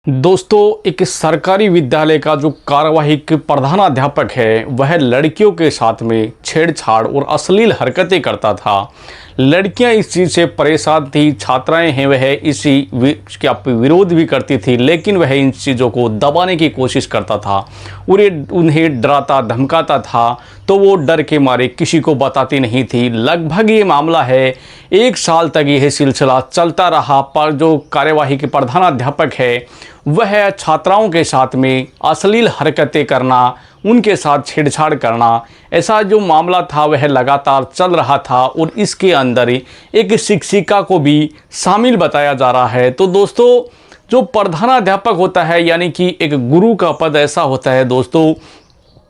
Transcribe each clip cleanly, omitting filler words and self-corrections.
दोस्तों, एक सरकारी विद्यालय का जो कार्यवाहिक प्रधानाध्यापक है वह लड़कियों के साथ में छेड़छाड़ और अश्लील हरकतें करता था। लड़कियां इस चीज़ से परेशान थी, छात्राएं हैं वह का विरोध भी करती थी, लेकिन वह इन चीज़ों को दबाने की कोशिश करता था और उन्हें डराता धमकाता था, तो वो डर के मारे किसी को बताती नहीं थी। लगभग ये मामला है 1 साल तक यह सिलसिला चलता रहा, पर जो कार्यवाही के प्रधानाध्यापक है वह छात्राओं के साथ में अश्लील हरकतें करना, उनके साथ छेड़छाड़ करना, ऐसा जो मामला था वह लगातार चल रहा था और इसके अंदर एक शिक्षिका को भी शामिल बताया जा रहा है। तो दोस्तों, जो प्रधानाध्यापक होता है यानी कि एक गुरु का पद ऐसा होता है दोस्तों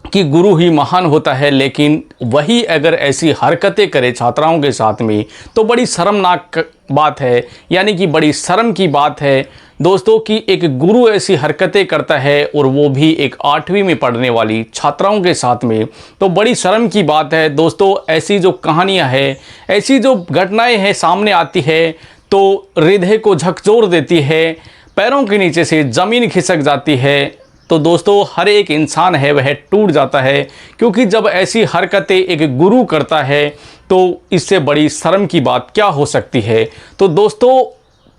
कि गुरु ही महान होता है, लेकिन वही अगर ऐसी हरकतें करे छात्राओं के साथ में तो बड़ी शर्मनाक बात है, यानी कि बड़ी शर्म की बात है दोस्तों कि एक गुरु ऐसी हरकतें करता है और वो भी एक 8वीं में पढ़ने वाली छात्राओं के साथ में। तो बड़ी शर्म की बात है दोस्तों। ऐसी जो कहानियां हैं, ऐसी जो घटनाएं हैं सामने आती है तो हृदय को झकझोर देती है, पैरों के नीचे से ज़मीन खिसक जाती है। तो दोस्तों, हर एक इंसान है वह टूट जाता है, क्योंकि जब ऐसी हरकतें एक गुरु करता है तो इससे बड़ी शर्म की बात क्या हो सकती है। तो दोस्तों,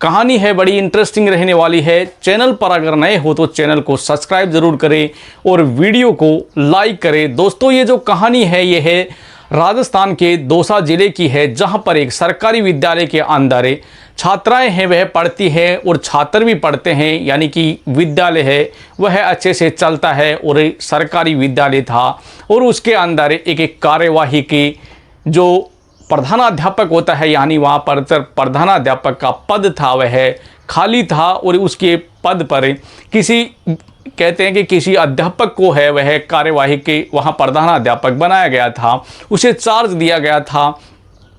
कहानी है बड़ी इंटरेस्टिंग रहने वाली है। चैनल पर अगर नए हो तो चैनल को सब्सक्राइब ज़रूर करें और वीडियो को लाइक करें। दोस्तों, ये जो कहानी है ये है राजस्थान के दौसा ज़िले की है, जहां पर एक सरकारी विद्यालय के अंदर छात्राएं हैं वह पढ़ती हैं और छात्र भी पढ़ते हैं, यानी कि विद्यालय है वह अच्छे से चलता है और सरकारी विद्यालय था। और उसके अंदर एक कार्यवाही की जो प्रधानाध्यापक होता है, यानी वहाँ पर प्रधानाध्यापक का पद था वह खाली था और उसके पद पर कहते हैं कि किसी अध्यापक को है वह कार्यवाही के वहाँ प्रधानाध्यापक बनाया गया था, उसे चार्ज दिया गया था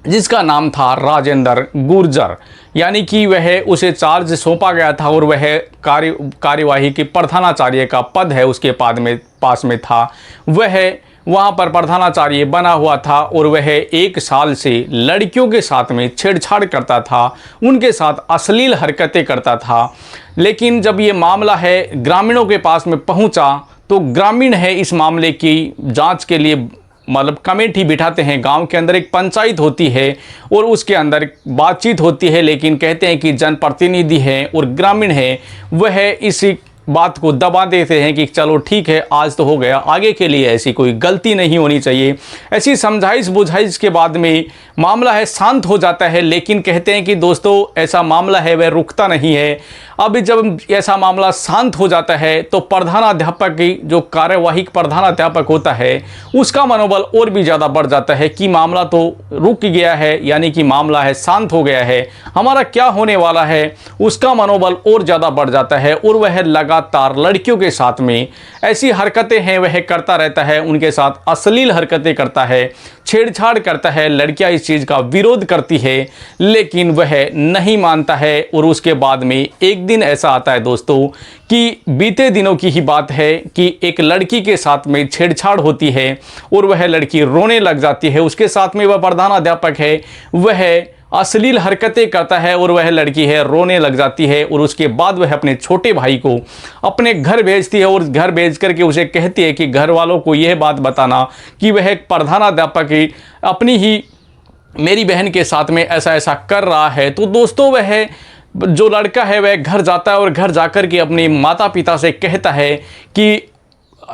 जिसका नाम था राजेंद्र गुर्जर, यानी कि वह उसे चार्ज सौंपा गया था और वह कार्यवाही के प्रधानाचार्य का पद है उसके पास में था। वह वहाँ पर प्रधानाचार्य बना हुआ था और वह 1 साल से लड़कियों के साथ में छेड़छाड़ करता था, उनके साथ अश्लील हरकतें करता था। लेकिन जब ये मामला है ग्रामीणों के पास में पहुँचा तो ग्रामीण है इस मामले की जांच के लिए कमेटी बिठाते हैं। गांव के अंदर एक पंचायत होती है और उसके अंदर बातचीत होती है, लेकिन कहते हैं कि जनप्रतिनिधि हैं और ग्रामीण हैं वह इस बात को दबा देते हैं कि चलो ठीक है, आज तो हो गया, आगे के लिए ऐसी कोई गलती नहीं होनी चाहिए। ऐसी समझाइश बुझाइश के बाद में मामला है शांत हो जाता है, लेकिन कहते हैं कि दोस्तों ऐसा मामला है वह रुकता नहीं है। अब जब ऐसा मामला शांत हो जाता है तो प्रधानाध्यापक की जो कार्यवाही प्रधानाध्यापक होता है उसका मनोबल और भी ज़्यादा बढ़ जाता है कि मामला तो रुक गया है, यानी कि मामला है शांत हो गया है, हमारा क्या होने वाला है, उसका मनोबल और ज़्यादा बढ़ जाता है और वह लगातार लड़कियों के साथ में ऐसी हरकतें हैं वह करता रहता है, उनके साथ अश्लील हरकतें करता है, छेड़छाड़ करता है। लड़कियां इस चीज़ का विरोध करती है लेकिन वह नहीं मानता है। और उसके बाद में एक दिन ऐसा आता है दोस्तों कि बीते दिनों की ही बात है कि एक लड़की के साथ में छेड़छाड़ होती है और वह लड़की रोने लग जाती है। उसके साथ में वह प्रधानाध्यापक है वह अश्लील हरकतें करता है और वह लड़की है रोने लग जाती है और उसके बाद वह अपने छोटे भाई को अपने घर भेजती है और घर भेज करके उसे कहती है कि घर वालों को यह बात बताना कि वह एक प्रधानाध्यापक अपनी ही मेरी बहन के साथ में ऐसा ऐसा कर रहा है। तो दोस्तों, वह जो लड़का है वह घर जाता है और घर जाकर के अपने माता पिता से कहता है कि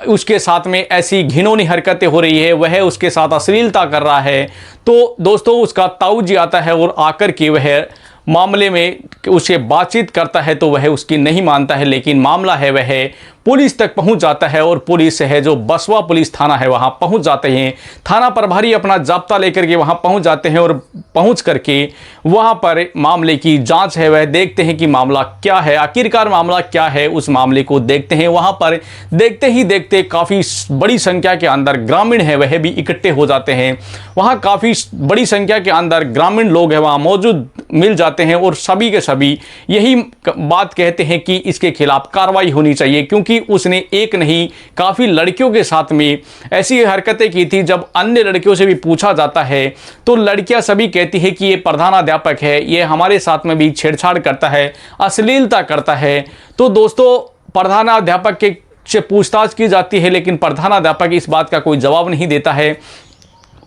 उसके साथ में ऐसी घिनौनी हरकतें हो रही है, वह उसके साथ अश्लीलता कर रहा है। तो दोस्तों, उसका ताऊ जी आता है और आकर के वह मामले में उससे बातचीत करता है तो वह उसकी नहीं मानता है, लेकिन मामला है वह पुलिस तक पहुंच जाता है और पुलिस है जो बसवा पुलिस थाना है वहां पहुंच जाते हैं। थाना प्रभारी अपना जाब्ता लेकर के वहां पहुंच जाते हैं और पहुंच करके वहां पर मामले की जांच है वह देखते हैं कि मामला क्या है, आखिरकार मामला क्या है, उस मामले को देखते हैं। वहां पर देखते ही देखते काफ़ी बड़ी संख्या के अंदर ग्रामीण है वह भी इकट्ठे हो जाते हैं। वहाँ काफ़ी बड़ी संख्या के अंदर ग्रामीण लोग हैं वहाँ मौजूद मिल जाते जाते हैं और सभी के सभी यही बात कहते हैं कि इसके खिलाफ कार्रवाई होनी चाहिए, क्योंकि उसने एक नहीं काफ़ी लड़कियों के साथ में ऐसी हरकतें की थी। जब अन्य लड़कियों से भी पूछा जाता है तो लड़कियां सभी कहती है कि ये प्रधानाध्यापक है, ये हमारे साथ में भी छेड़छाड़ करता है, अश्लीलता करता है। तो दोस्तों प्रधानाध्यापक के से पूछताछ की जाती है, लेकिन प्रधानाध्यापक इस बात का कोई जवाब नहीं देता है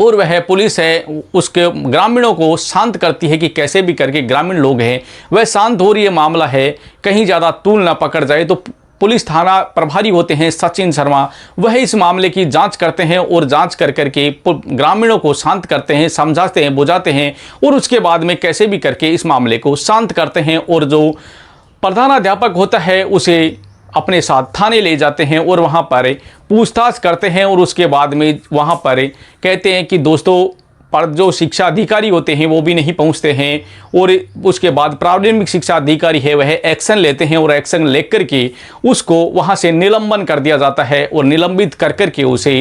और वह पुलिस है उसके ग्रामीणों को शांत करती है कि कैसे भी करके ग्रामीण लोग हैं वह शांत हो रही है, मामला है कहीं ज़्यादा तूल ना पकड़ जाए। तो पुलिस थाना प्रभारी होते हैं सचिन शर्मा, वह इस मामले की जांच करते हैं और जांच कर करके ग्रामीणों को शांत करते हैं, समझाते हैं, बुझाते हैं और उसके बाद में कैसे भी करके इस मामले को शांत करते हैं और जो प्रधानाध्यापक होता है उसे अपने साथ थाने ले जाते हैं और वहाँ पर पूछताछ करते हैं और उसके बाद में वहाँ पर कहते हैं कि दोस्तों पर जो शिक्षा अधिकारी होते हैं वो भी नहीं पहुंचते हैं और उसके बाद प्राथमिक शिक्षा अधिकारी है वह एक्शन लेते हैं और एक्शन लेकर के उसको वहां से निलंबन कर दिया जाता है और निलंबित कर कर के उसे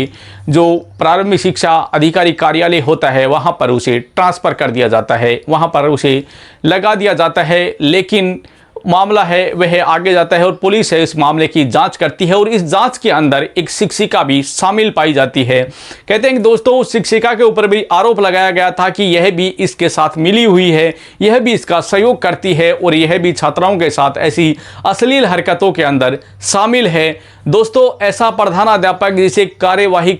जो प्राथमिक शिक्षा अधिकारी कार्यालय होता है वहां पर उसे ट्रांसफ़र कर दिया जाता है, वहां पर उसे लगा दिया जाता है। लेकिन मामला है वह आगे जाता है और पुलिस है इस मामले की जांच करती है और इस जांच के अंदर एक शिक्षिका भी शामिल पाई जाती है। कहते हैं कि दोस्तों उस शिक्षिका के ऊपर भी आरोप लगाया गया था कि यह भी इसके साथ मिली हुई है, यह भी इसका सहयोग करती है और यह भी छात्राओं के साथ ऐसी अश्लील हरकतों के अंदर शामिल है। दोस्तों ऐसा प्रधानाध्यापक जिसे कार्यवाही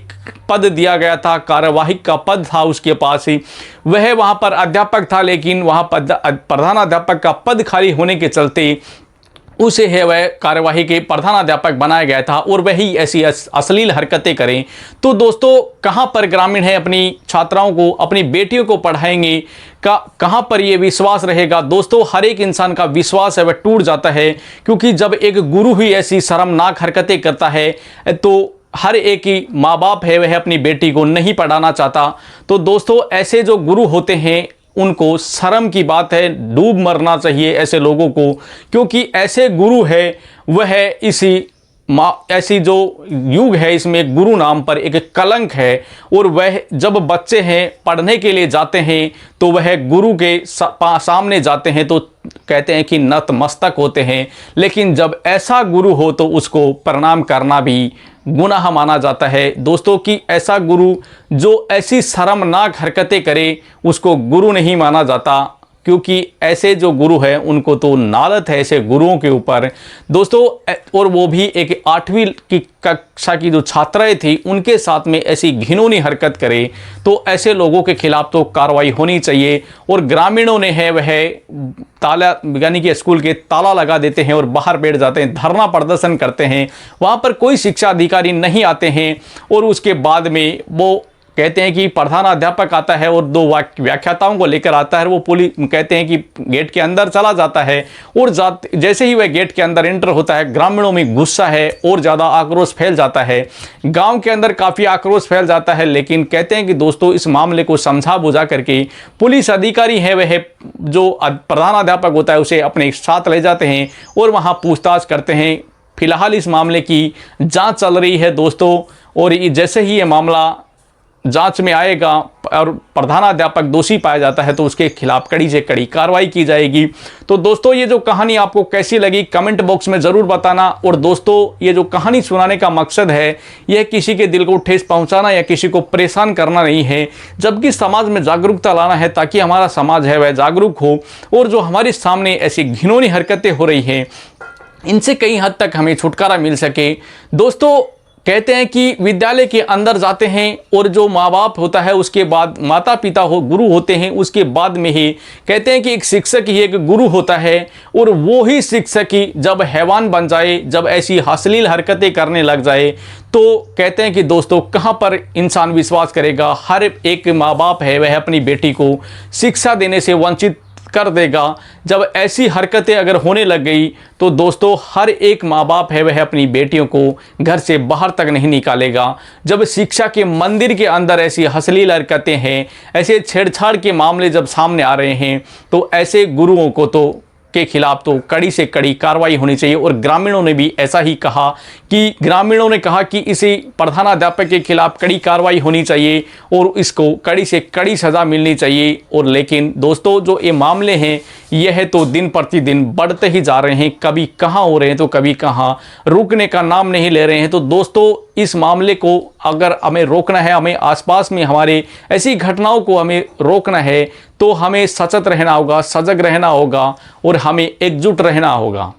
पद दिया गया था, कार्यवाही का पद था उसके पास ही, वह वहां पर अध्यापक था, लेकिन वहां पर प्रधानाध्यापक का पद खाली होने के चलते उसे है वह कार्यवाही के प्रधानाध्यापक बनाया गया था और वही ऐसी अश्लील हरकतें करें। तो दोस्तों कहां पर ग्रामीण है अपनी छात्राओं को, अपनी बेटियों को पढ़ाएंगे, कहां पर ये विश्वास रहेगा। दोस्तों हर एक इंसान का विश्वास है वह टूट जाता है, क्योंकि जब एक गुरु ही ऐसी शर्मनाक हरकतें करता है तो हर एक ही माँ बाप है वह अपनी बेटी को नहीं पढ़ाना चाहता। तो दोस्तों ऐसे जो गुरु होते हैं उनको शर्म की बात है, डूब मरना चाहिए ऐसे लोगों को, क्योंकि ऐसे गुरु है वह ऐसी जो युग है इसमें गुरु नाम पर एक कलंक है और वह जब बच्चे हैं पढ़ने के लिए जाते हैं तो वह गुरु के सामने जाते हैं तो कहते हैं कि नतमस्तक होते हैं, लेकिन जब ऐसा गुरु हो तो उसको प्रणाम करना भी गुनाह माना जाता है। दोस्तों कि ऐसा गुरु जो ऐसी शर्मनाक हरकतें करे उसको गुरु नहीं माना जाता, क्योंकि ऐसे जो गुरु हैं उनको तो नालत है ऐसे गुरुओं के ऊपर। दोस्तों और वो भी एक 8वीं की कक्षा की जो छात्राएं थी उनके साथ में ऐसी घिनौनी हरकत करे तो ऐसे लोगों के खिलाफ तो कार्रवाई होनी चाहिए। और ग्रामीणों ने है वह ताला यानी कि स्कूल के ताला लगा देते हैं और बाहर बैठ जाते हैं, धरना प्रदर्शन करते हैं, वहाँ पर कोई शिक्षा अधिकारी नहीं आते हैं और उसके बाद में वो कहते हैं कि प्रधानाध्यापक आता है और 2 व्याख्याताओं को लेकर आता है। वो पुलिस कहते हैं कि गेट के अंदर चला जाता है और जैसे ही वह गेट के अंदर एंटर होता है ग्रामीणों में गुस्सा है और ज़्यादा आक्रोश फैल जाता है, गांव के अंदर काफ़ी आक्रोश फैल जाता है। लेकिन कहते हैं कि दोस्तों इस मामले को समझा बुझा करके पुलिस अधिकारी है वह जो प्रधानाध्यापक होता है उसे अपने साथ ले जाते हैं और वहाँ पूछताछ करते हैं। फिलहाल इस मामले की जाँच चल रही है दोस्तों, और जैसे ही ये मामला जांच में आएगा और प्रधानाध्यापक दोषी पाया जाता है तो उसके खिलाफ कड़ी से कड़ी कार्रवाई की जाएगी। तो दोस्तों ये जो कहानी आपको कैसी लगी कमेंट बॉक्स में ज़रूर बताना। और दोस्तों ये जो कहानी सुनाने का मकसद है यह किसी के दिल को ठेस पहुंचाना या किसी को परेशान करना नहीं है, जबकि समाज में जागरूकता लाना है ताकि हमारा समाज है वह जागरूक हो और जो हमारे सामने ऐसी घिनौनी हरकतें हो रही हैं इनसे कई हद तक हमें छुटकारा मिल सके। दोस्तों कहते हैं कि विद्यालय के अंदर जाते हैं और जो माँ बाप होता है उसके बाद माता पिता गुरु होते हैं, उसके बाद में ही कहते हैं कि एक शिक्षक ही एक गुरु होता है और वो ही शिक्षक ही जब हैवान बन जाए, जब ऐसी अश्लील हरकतें करने लग जाए तो कहते हैं कि दोस्तों कहाँ पर इंसान विश्वास करेगा। हर एक माँ बाप है वह अपनी बेटी को शिक्षा देने से वंचित कर देगा। जब ऐसी हरकतें अगर होने लग गई तो दोस्तों हर एक माँ बाप है वह अपनी बेटियों को घर से बाहर तक नहीं निकालेगा। जब शिक्षा के मंदिर के अंदर ऐसी अश्लील हरकतें हैं, ऐसे छेड़छाड़ के मामले जब सामने आ रहे हैं तो ऐसे गुरुओं को तो के खिलाफ तो कड़ी से कड़ी कार्रवाई होनी चाहिए। और ग्रामीणों ने भी ऐसा ही कहा कि इसी प्रधानाध्यापक के खिलाफ कड़ी कार्रवाई होनी चाहिए और इसको कड़ी से कड़ी सज़ा मिलनी चाहिए। और लेकिन दोस्तों, जो ये मामले हैं यह तो दिन प्रतिदिन बढ़ते ही जा रहे हैं, कभी कहाँ हो रहे हैं तो कभी कहाँ, रुकने का नाम नहीं ले रहे हैं। तो दोस्तों, इस मामले को अगर हमें रोकना है, हमें आसपास में हमारे ऐसी घटनाओं को हमें रोकना है, तो हमें सचेत रहना होगा, सजग रहना होगा और हमें एकजुट रहना होगा।